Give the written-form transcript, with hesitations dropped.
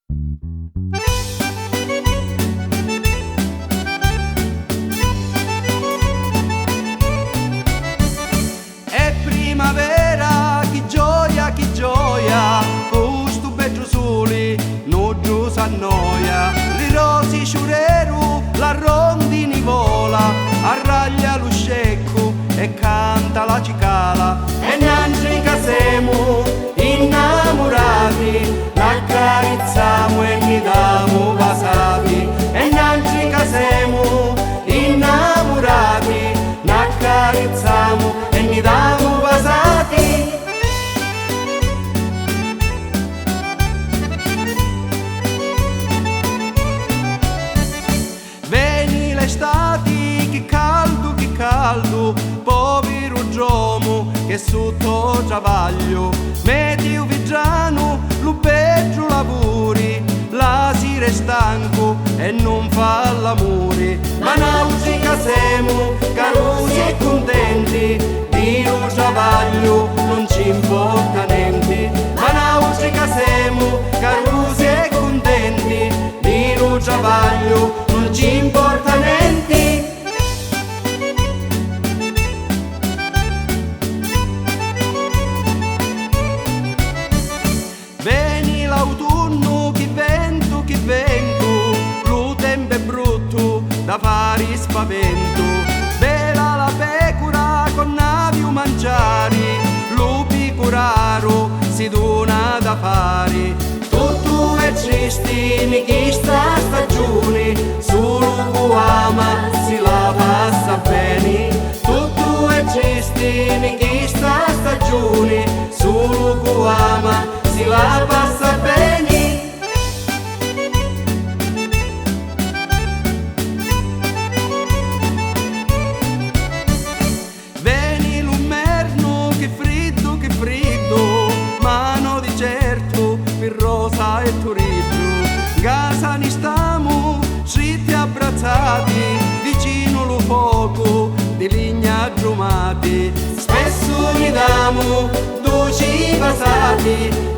È primavera, che gioia, questo bello sole, non giù s'annoia. Le rosi sciureru, la rondini vola, arraglia lo scecco e canta la cicala. E nanci che siamo innamorati, l'accarizziamo e mi damo basati. E nanci che siamo innamorati, l'accarizziamo e mi damo basati. Veni l'estate, che caldo, povero Giomo che sotto travaglio, metti un vigiano, lo peggio lavori, la sera è stanco e non fa l'amore. Ma noi che siamo carosi e contenti, di un travaglio non ci importa niente. Ma noi che siamo carosi e contenti, di un travaglio non ci importa niente. Veni l'autunno, che vento, lo tempo è brutto da fare spavento. Bella la pecora con navi o mangiare, lo picuraro si dona da fare. Tutto è triste, mi chi sta stagione, solo chi ama si la passa bene. Tutto è triste, mi chi sta stagione, solo chi ama si la passa bene. Veni l'inverno, che freddo, ma no di certo per rosa e turismo. Casa ne stiamo, stretti abbracciati, vicino lo fuoco di legna giumati. Spesso mi damo dolci basati,